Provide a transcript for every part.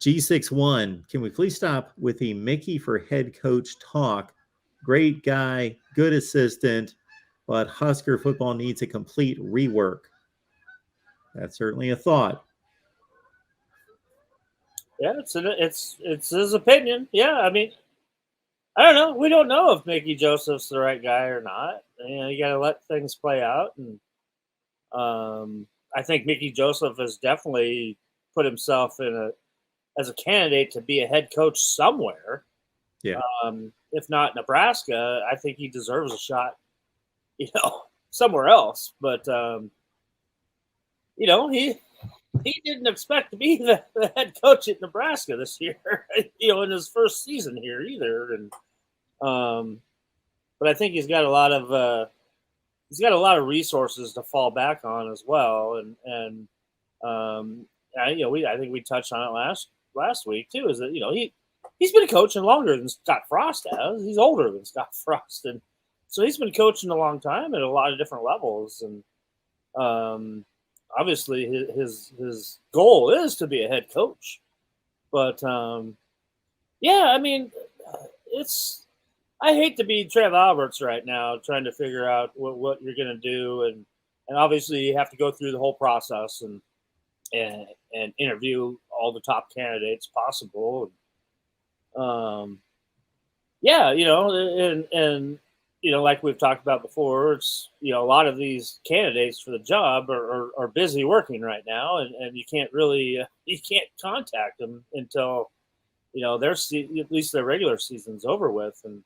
G61, can we please stop with the Mickey for head coach talk? Great guy, good assistant, but Husker football needs a complete rework. That's certainly a thought. Yeah, it's his opinion. Yeah, I mean, I don't know. We don't know if Mickey Joseph's the right guy or not. You got to let things play out, and I think Mickey Joseph has definitely put himself as a candidate to be a head coach somewhere. Yeah. If not Nebraska, I think he deserves a shot, somewhere else. But he didn't expect to be the head coach at Nebraska this year, in his first season here either. And but I think he's got a lot of resources to fall back on as well. And I think we touched on it last week too. Is that he's been coaching longer than Scott Frost has. He's older than Scott Frost, and so he's been coaching a long time at a lot of different levels. And obviously, his goal is to be a head coach. But yeah, I mean, I hate to be Trev Alberts right now, trying to figure out what you're going to do, and obviously you have to go through the whole process and interview all the top candidates possible. Yeah, and like we've talked about before, it's a lot of these candidates for the job are busy working right now, and you can't contact them until their at least their regular season's over with. And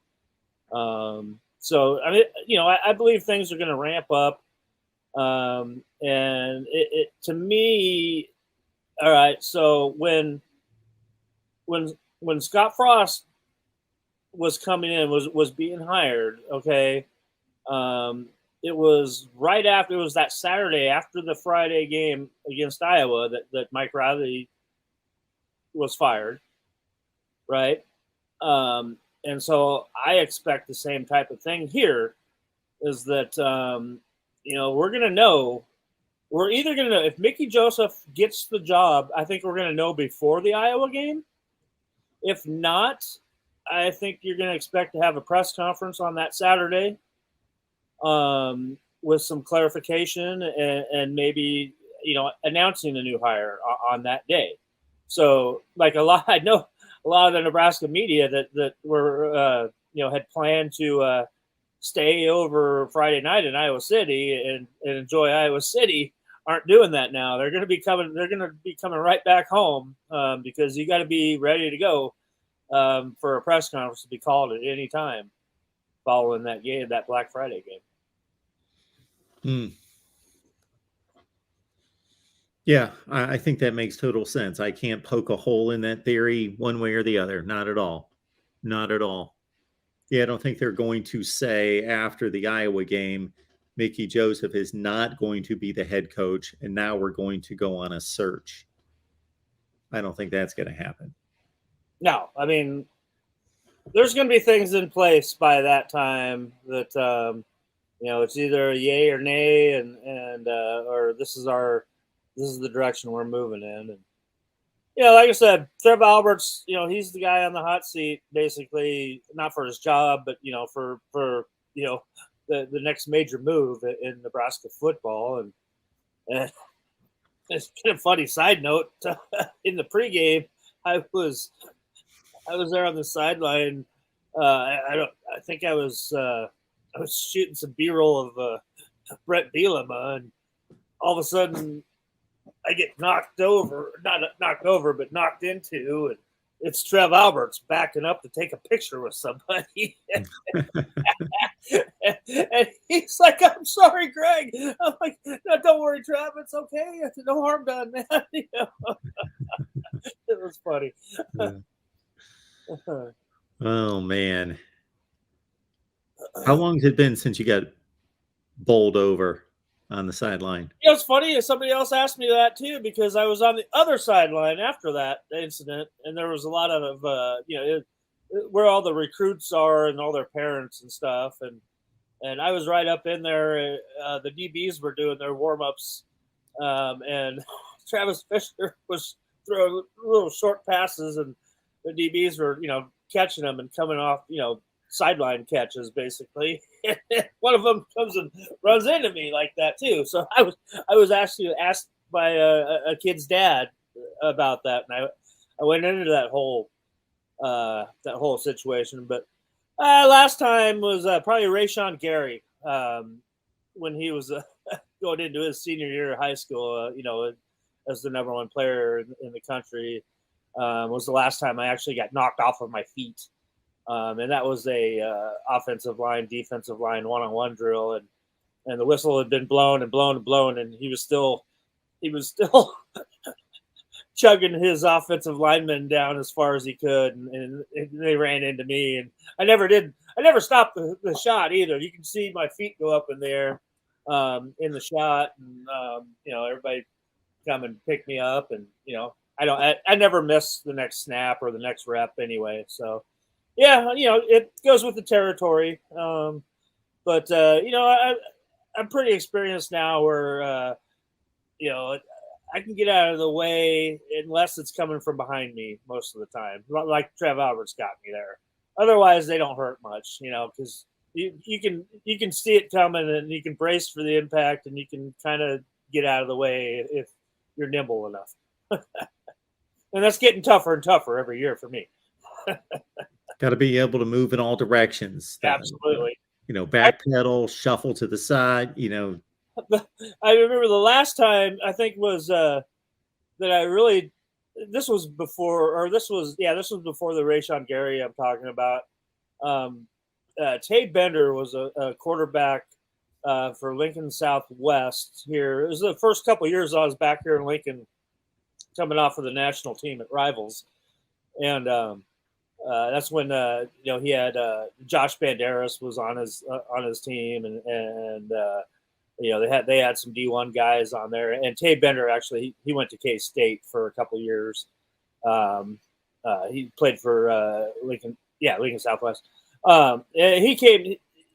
so I mean, I believe things are going to ramp up. And it to me, all right. So when Scott Frost was coming in, was being hired, okay, it was right after, it was that Saturday after the Friday game against Iowa that Mike Riley was fired, right? And so I expect the same type of thing here, is that we're going to know. We're either going to know if Mickey Joseph gets the job. I think we're going to know before the Iowa game. If not, I think you're going to expect to have a press conference on that Saturday with some clarification and maybe, announcing a new hire on that day. So I know a lot of the Nebraska media that were, had planned to stay over Friday night in Iowa City and enjoy Iowa City aren't doing that now. They're going to be coming right back home because you got to be ready to go for a press conference to be called at any time following that game, that Black Friday game. Yeah, I think that makes total sense. I can't poke a hole in that theory one way or the other. Not at all. Not at all. Yeah, I don't think they're going to say after the Iowa game, Mickey Joseph is not going to be the head coach, and now we're going to go on a search. I don't think that's going to happen. No, I mean, there's going to be things in place by that time that it's either a yay or nay, and or this is the direction we're moving in. And like I said, Trev Alberts, he's the guy on the hot seat, basically, not for his job, but for the next major move in Nebraska football. And it's kind of funny side note. In the pregame, I was there on the sideline. I think I was shooting some B-roll of Brett Bielema, and all of a sudden I get knocked over, not knocked over, but knocked into, and it's Trev Alberts backing up to take a picture with somebody. And he's like, "I'm sorry, Greg." I'm like, "No, don't worry, Trev. It's okay. No harm done, man." It was funny. Oh, man. How long has it been since you got bowled over on the sideline? It's funny. Somebody else asked me that too, because I was on the other sideline after that incident, and there was a lot of where all the recruits are and all their parents and stuff, and I was right up in there. The DBs were doing their warm-ups, and Travis Fisher was throw little short passes, and the DBs were, catching them and coming off, sideline catches basically. One of them comes and runs into me like that too. So I was actually asked by a kid's dad about that, and I went into that whole situation. But last time was probably Rashawn Gary, when he was going into his senior year of high school. As the number one player in the country, was the last time I actually got knocked off of my feet. And that was a offensive line, defensive line, one-on-one drill, and the whistle had been blown and blown and blown, and he was still chugging his offensive lineman down as far as he could, and they ran into me, and I never stopped the shot either. You can see my feet go up in the air in the shot, and everybody come and pick me up, and I never miss the next snap or the next rep anyway. So yeah, it goes with the territory. But I'm pretty experienced now where I can get out of the way unless it's coming from behind me most of the time. Like Trev Alberts got me there. Otherwise, they don't hurt much, because you can see it coming, and you can brace for the impact, and you can kind of get out of the way if you're nimble enough. And that's getting tougher and tougher every year for me. Got to be able to move in all directions. Absolutely. Backpedal, shuffle to the side. I remember the last time I think was that I really. This was before the Rashawn Gary I'm talking about. Tay Bender was a quarterback for Lincoln Southwest here. It was the first couple of years I was back here in Lincoln, coming off of the national team at Rivals, and that's when he had Josh Banderas was on his team, and they had some D1 guys on there, and Tay Bender actually he went to K-State for a couple of years. He played for Lincoln Southwest. And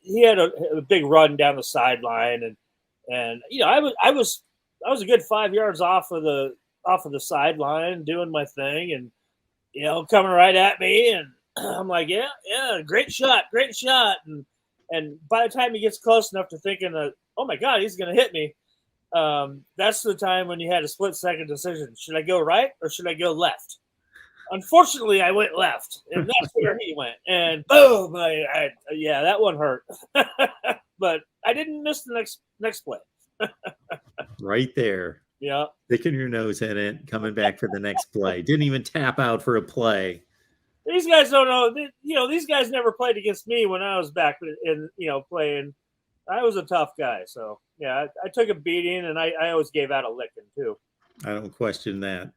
he had a big run down the sideline, and I was a good 5 yards off of the sideline doing my thing, and coming right at me, and I'm like, yeah, great shot, and by the time he gets close enough to thinking that, oh my God, he's going to hit me, that's the time when you had a split-second decision: should I go right or should I go left? Unfortunately, I went left, and that's where he went, and boom! That one hurt, but I didn't miss the next play. Right there. Yeah. Sticking your nose in it, coming back for the next play. Didn't even tap out for a play. These guys don't know. These guys never played against me when I was back in playing. I was a tough guy, so yeah, I took a beating, and I always gave out a licking too. I don't question that.